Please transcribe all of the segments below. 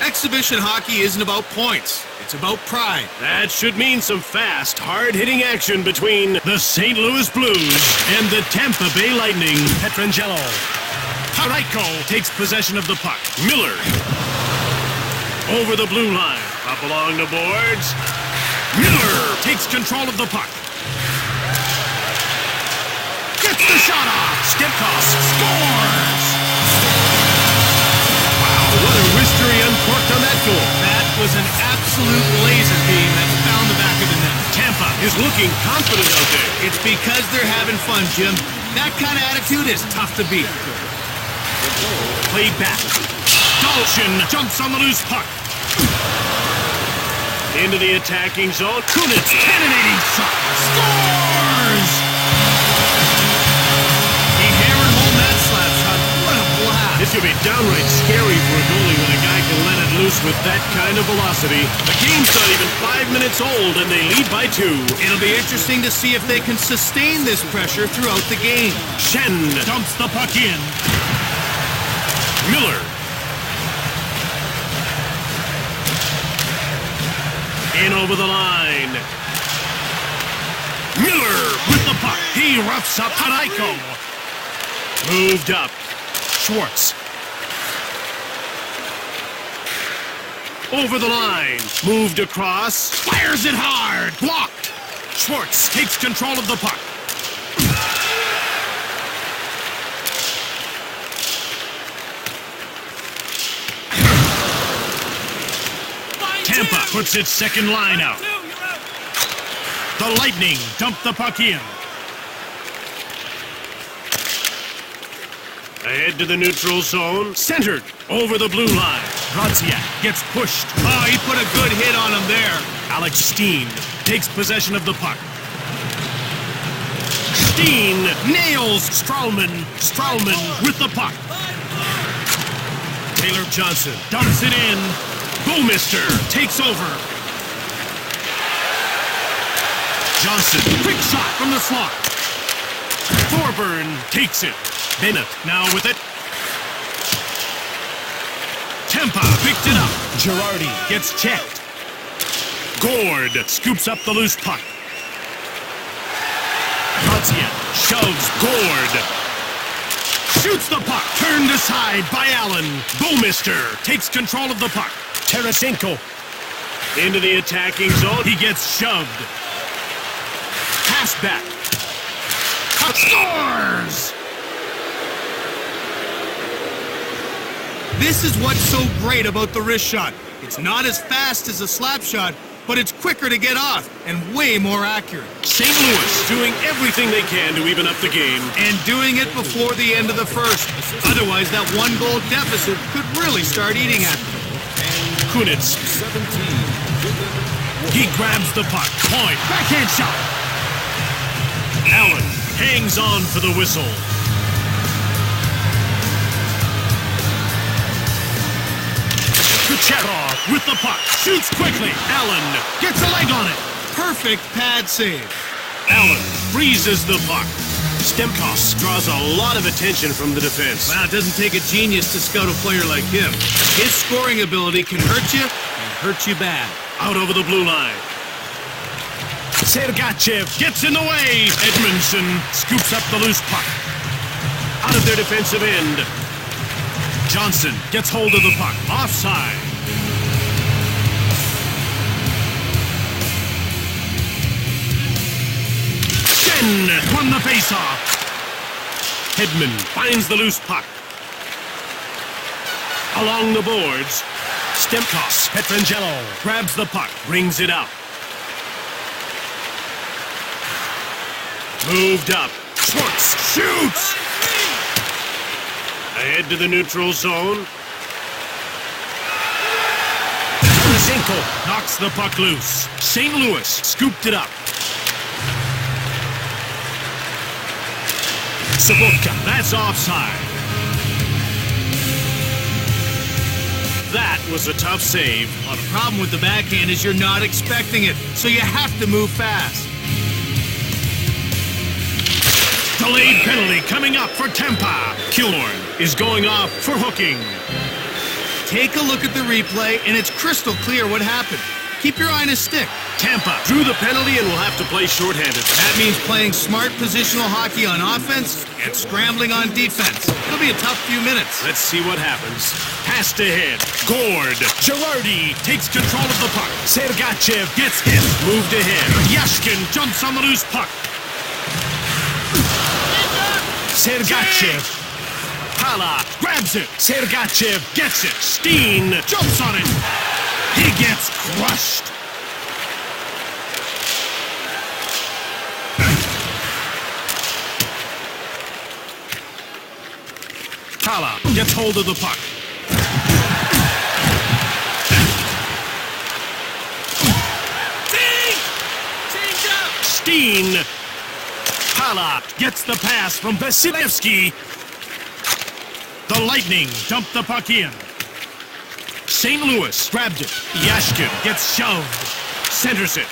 Exhibition hockey isn't about points. It's about pride. That should mean some fast, hard-hitting action between the St. Louis Blues and the Tampa Bay Lightning. Pietrangelo. Paraiko takes possession of the puck. Miller. Over the blue line. Up along the boards. Miller takes control of the puck. Gets the shot off. Stemkos scores. Wow, what a wristery uncorked on that goal. That was an absolute laser beam that found the back of the net. Tampa is looking confident out there. It's because they're having fun, Jim. That kind of attitude is tough to beat. Played back. Dalshin jumps on the loose puck. Into the attacking zone. Kunitz, cannonading shot. Scores! He hammered home that slap shot. What a blast. This could be downright scary for a goalie when a guy can let it loose with that kind of velocity. The game's not even 5 minutes old, and they lead by 2. It'll be interesting to see if they can sustain this pressure throughout the game. Shen dumps the puck in. Miller. In over the line. Miller with the puck. He roughs up Paraiko. Moved up. Schwartz. Over the line. Moved across. Fires it hard. Blocked. Schwartz takes control of the puck. Tampa puts its second line out. The Lightning dump the puck in. Ahead to the neutral zone. Centered over the blue line. Radziak gets pushed. Oh, he put a good hit on him there. Alex Steen takes possession of the puck. Steen nails Stralman. Stralman with the puck. Taylor Johnson dumps it in. Bouwmeester takes over. Johnson, quick shot from the slot. Thorburn takes it. Bennett now with it. Tampa picked it up. Girardi gets checked. Gord scoops up the loose puck. Radziak shoves Gord. Shoots the puck. Turned aside by Allen. Bouwmeester takes control of the puck. Tarasenko into the attacking zone. He gets shoved. Pass back. Scores! This is what's so great about the wrist shot. It's not as fast as a slap shot, but it's quicker to get off and way more accurate. St. Louis doing everything they can to even up the game. And doing it before the end of the first. Otherwise, that one-goal deficit could really start eating at them. Kunitz. He grabs the puck. Point. Backhand shot. Allen hangs on for the whistle. Kucherov with the puck. Shoots quickly. Allen gets a leg on it. Perfect pad save. Allen freezes the puck. Stemkos draws a lot of attention from the defense. Well, it doesn't take a genius to scout a player like him. His scoring ability can hurt you and hurt you bad. Out over the blue line. Sergachev gets in the way. Edmondson scoops up the loose puck. Out of their defensive end. Johnson gets hold of the puck. Offside. Shen won the faceoff. Hedman finds the loose puck. Along the boards. Stemkos. Pietrangelo grabs the puck. Brings it out. Moved up. Schwartz shoots! Ahead to the neutral zone. Tarasenko knocks the puck loose. St. Louis scooped it up. Sobotka, that's offside. That was a tough save. Well, the problem with the backhand is you're not expecting it, so you have to move fast. Delayed penalty coming up for Tampa. Killorn is going off for hooking. Take a look at the replay, and it's crystal clear what happened. Keep your eye on his stick. Tampa drew the penalty and will have to play shorthanded. That means playing smart positional hockey on offense and scrambling on defense. It'll be a tough few minutes. Let's see what happens. Passed ahead. Gord. Girardi takes control of the puck. Sergachev gets hit. Moved ahead. Yashkin jumps on the loose puck. Sergachev. Hala grabs it. Sergachev gets it. Steen jumps on it. He gets crushed. Hala gets hold of the puck. Steen. Hala gets the pass from Vasilevsky. The Lightning dump the puck in. St. Louis grabbed it. Yashkin gets shoved. Centers it.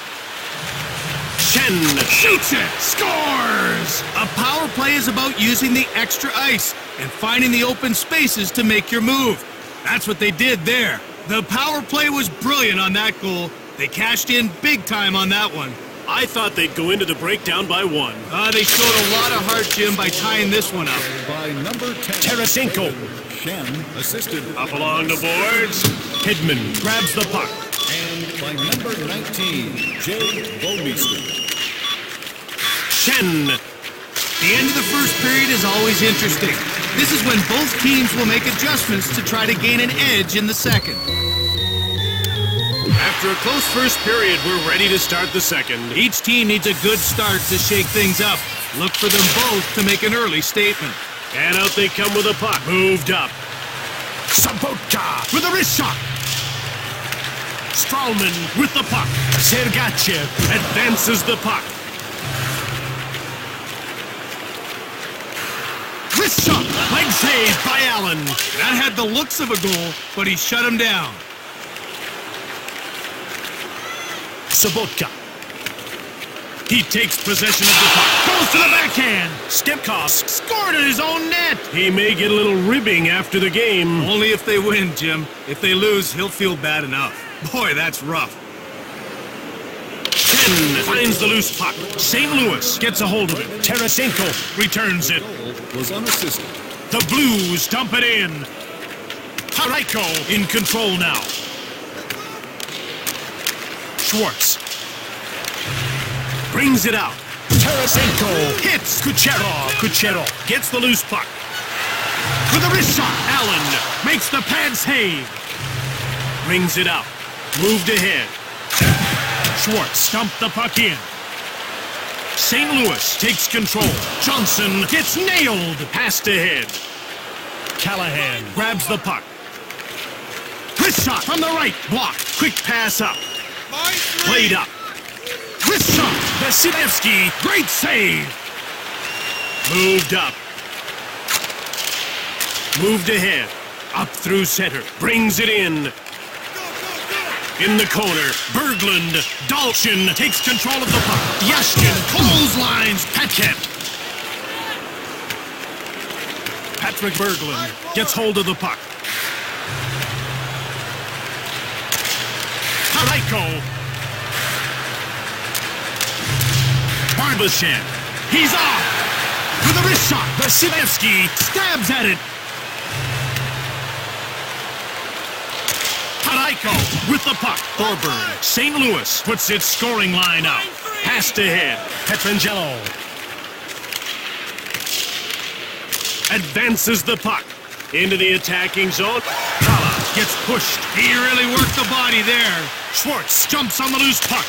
Shen shoots it. Scores! A power play is about using the extra ice and finding the open spaces to make your move. That's what they did there. The power play was brilliant on that goal. They cashed in big time on that one. I thought they'd go into the breakdown by one. They showed a lot of heart, Jim, by tying this one up. By number 10, Tarasenko. Shen assisted. Up along the boards. Hedman grabs the puck. And by number 19, Jay Bomeister. Shen. The end of the first period is always interesting. This is when both teams will make adjustments to try to gain an edge in the second. After a close first period, we're ready to start the second. Each team needs a good start to shake things up. Look for them both to make an early statement. And out they come with a puck. Moved up. Sabotka with a wrist shot. Stralman with the puck. Sergachev advances the puck. Wrist shot. Leg save by Allen. That had the looks of a goal, but he shut him down. Sabotka. He takes possession of the puck. Goes to the backhand. Stemkos scored in his own net. He may get a little ribbing after the game. Only if they win, Jim. If they lose, he'll feel bad enough. Boy, that's rough. Shen finds the loose puck. St. Louis gets a hold of it. Tarasenko returns it. Was unassisted. The Blues dump it in. Paraiko in control now. Schwartz brings it out. Tarasenko hits Kucherov. Kucherov gets the loose puck. With a wrist shot, Allen makes the pad save. Brings it out. Moved ahead. Schwartz dumped the puck in. St. Louis takes control. Johnson gets nailed. Passed ahead. Callahan grabs the puck. Wrist shot from the right. Blocked. Quick pass up. Played up. Wrist shot. Vasilevsky. Great save. Moved up. Moved ahead. Up through center. Brings it in. In the corner. Berglund. Dalshin takes control of the puck. Yashkin clotheslines Paquette. Patrick Berglund gets hold of the puck. Paraiko. Barbashev. He's off. With a wrist shot. Vasilevsky stabs at it. Paraiko with the puck. Thorburn. St. Louis puts its scoring line out. Passed ahead. Pietrangelo advances the puck into the attacking zone. Kala gets pushed. He really worked the body there. Schwartz jumps on the loose puck.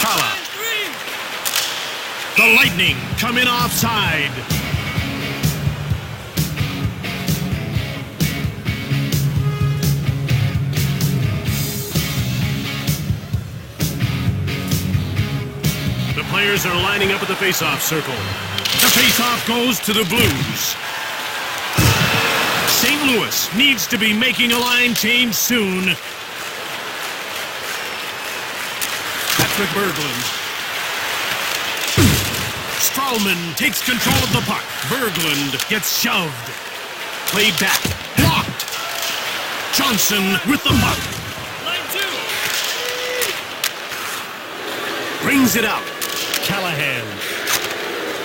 Kala. The Lightning come in offside. The players are lining up at the face-off circle. The face-off goes to the Blues. St. Louis needs to be making a line change soon. Patrick Berglund. Stralman takes control of the puck. Berglund gets shoved. play back. Blocked. Johnson with the puck. Line 2. Brings it out. Callahan.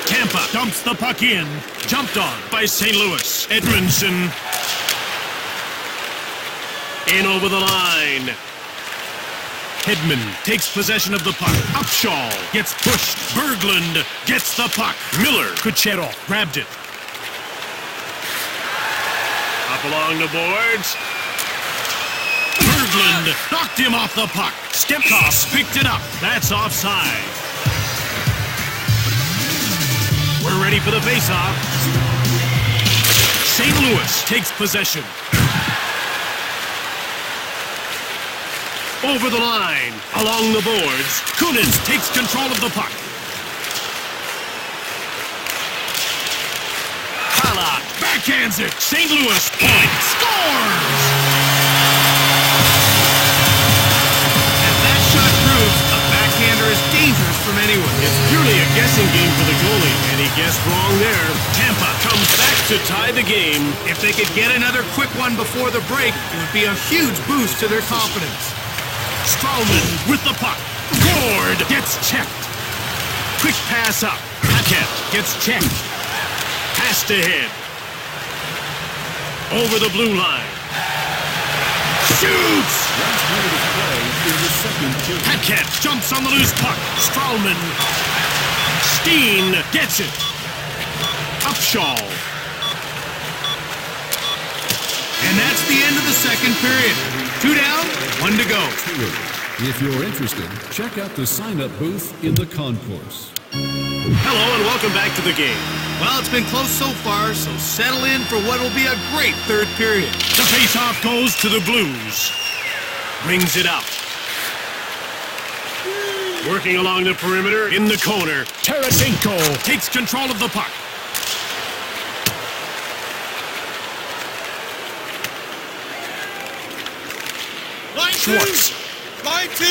Tampa dumps the puck in. Jumped on by St. Louis. Edmondson. In over the line. Hedman takes possession of the puck. Upshaw gets pushed. Berglund gets the puck. Miller. Kucherov grabbed it. Up along the boards. Berglund knocked him off the puck. Stemkos picked it up. That's offside. We're ready for the faceoff. St. Louis takes possession. Over the line, along the boards. Kunitz takes control of the puck. Hala backhands it. St. Louis point scores! And that shot proves a backhander is dangerous from anyone. It's purely a guessing game for the goalie, and he guessed wrong there. Tampa comes back to tie the game. If they could get another quick one before the break, it would be a huge boost to their confidence. Strowman with the puck. Gord gets checked. Quick pass up. Hackett gets checked. Passed ahead. Over the blue line. Shoots! Last minute of play in the second period. Hackett jumps on the loose puck. Strowman. Steen gets it. Upshaw. And that's the end of the second period. 2 down, 1 to go. If you're interested, check out the sign-up booth in the concourse. Hello and welcome back to the game. Well, it's been close so far, so settle in for what will be a great third period. The faceoff goes to the Blues. Brings it out. Working along the perimeter in the corner. Tarasenko takes control of the puck. Line 2. Schwartz. Line 2.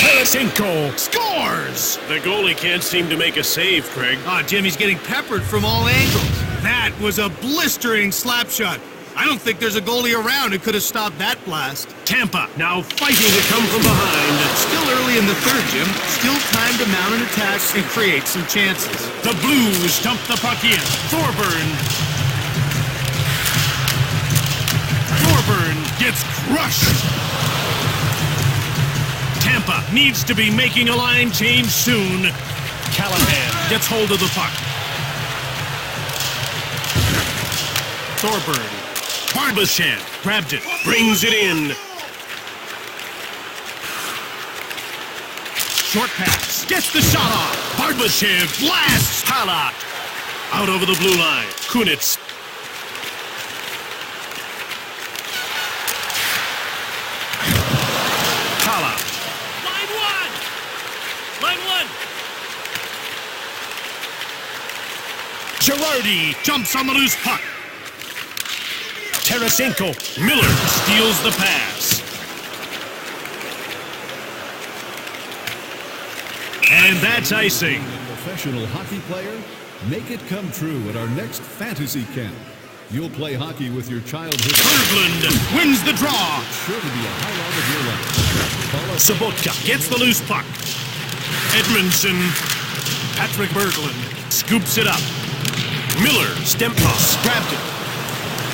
Tarasenko scores! The goalie can't seem to make a save, Craig. Jimmy's getting peppered from all angles. That was a blistering slap shot. I don't think there's a goalie around who could have stopped that blast. Tampa now fighting to come from behind. Still early in the third, Jim. Still time to mount an attack and create some chances. The Blues dump the puck in. Thorburn gets crushed. Tampa needs to be making a line change soon. Callahan gets hold of the puck. Thorburn. Barbashev grabbed it, brings it in. Short pass, gets the shot off. Barbashev blasts Hala. Out over the blue line. Kunitz. Hala. Line 1. Girardi jumps on the loose puck. Tarasenko. Miller steals the pass. And that's icing. Professional hockey player, make it come true at our next fantasy camp. You'll play hockey with your childhood. Berglund wins the draw. Sure to be a highlight of your life. Call us Sobotka gets the loose puck. Edmondson. Patrick Berglund scoops it up. Miller. Stemkos grabbed it.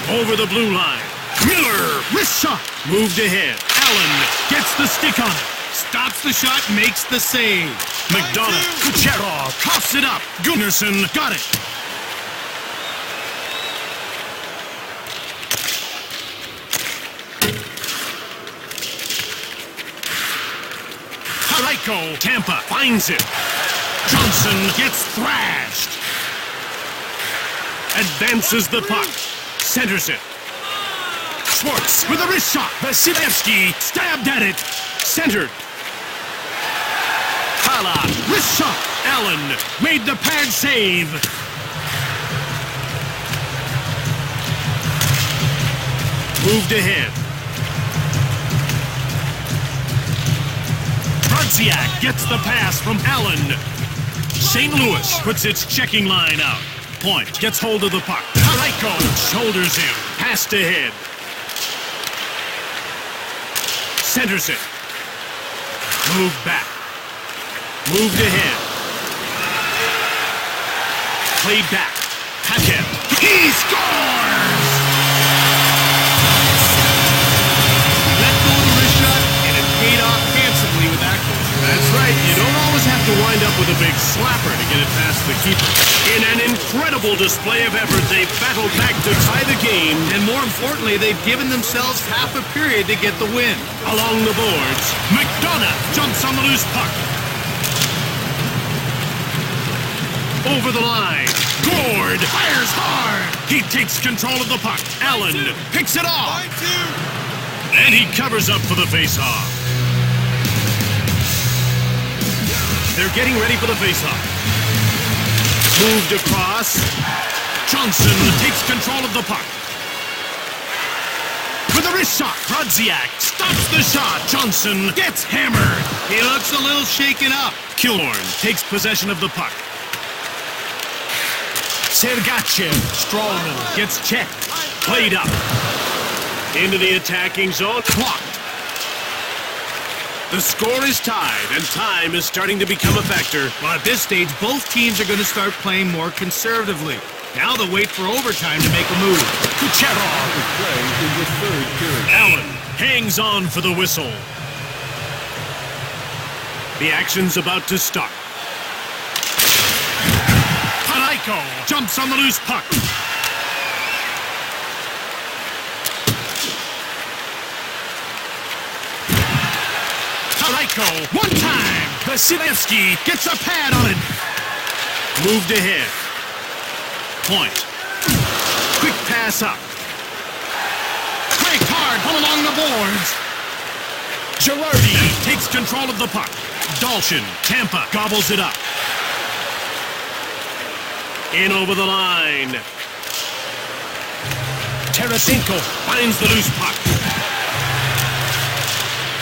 Over the blue line. Miller. Wrist shot. Moved ahead. Allen gets the stick on it. Stops the shot, makes the save. McDonough. Kucherov coughs it up. Gunnarsson got it. Haraiko. Tampa finds it. Johnson gets thrashed. Advances the puck. Centers it. Schwartz with a wrist shot. Vasilevsky stabbed at it. Centered. Hala. Wrist shot. Allen made the pad save. Moved ahead. Brodziak gets the pass from Allen. St. Louis puts its checking line out. Point gets hold of the puck. Paraiko shoulders him. Passed ahead. Centers it. Moved back. Moved ahead. Played back. Paquette. He scores! Let go of the wrist shot, and it paid off handsomely with that goal. That's right. You don't always have to wind up with a big slapper to get it past the keeper. In an incredible display of effort, they battled back to tie the game. And more importantly, they've given themselves half a period to get the win. Along the boards, McDonough jumps on the loose puck. Over the line. Gord fires hard. He takes control of the puck. Allen picks it off. Line 2. And he covers up for the faceoff. They're getting ready for the faceoff. Moved across. Johnson takes control of the puck. With a wrist shot, Brodziak stops the shot. Johnson gets hammered. He looks a little shaken up. Killorn takes possession of the puck. Sergachev, Strawman gets checked. Played up. Into the attacking zone. Clocked. The score is tied, and time is starting to become a factor. Well, at this stage, both teams are going to start playing more conservatively. Now they'll wait for overtime to make a move. Kucherov. Play in the third period. Allen hangs on for the whistle. The action's about to start. Paraiko jumps on the loose puck. Paraiko, one time. Vasilevsky gets a pad on it. Moved ahead. Point. Quick pass up. Cranked hard, pull along the boards. Girardi takes control of the puck. Dalshin, Tampa, gobbles it up. In over the line. Tarasenko finds the loose puck.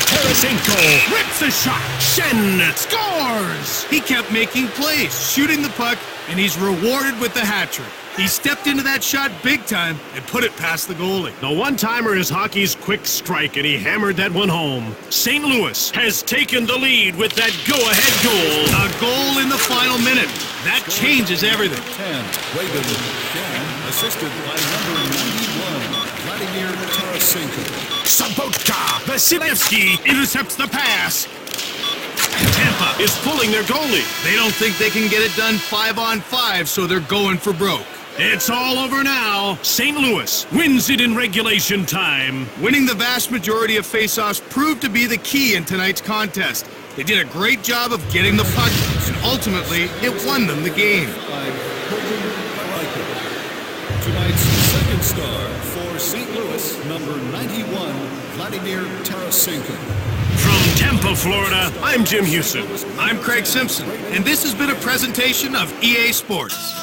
Tarasenko rips a shot. Shen scores! He kept making plays, shooting the puck, and he's rewarded with the hat trick. He stepped into that shot big time and put it past the goalie. The one-timer is hockey's quick strike, and he hammered that one home. St. Louis has taken the lead with that go-ahead goal. A goal in the final minute. That changes everything. 10. Raven Shen, assisted by number 91, Vladimir Tarasenko. Sabotka! Vasilevsky intercepts the pass. Tampa is pulling their goalie. They don't think they can get it done 5-on-5, so they're going for broke. It's all over now. St. Louis wins it in regulation time. Winning the vast majority of faceoffs proved to be the key in tonight's contest. They did a great job of getting the puck, and ultimately, it won them the game. Tonight's second star for St. Louis, number 91, Vladimir Tarasenko. From Tampa, Florida, I'm Jim Houston. I'm Craig Simpson, and this has been a presentation of EA Sports.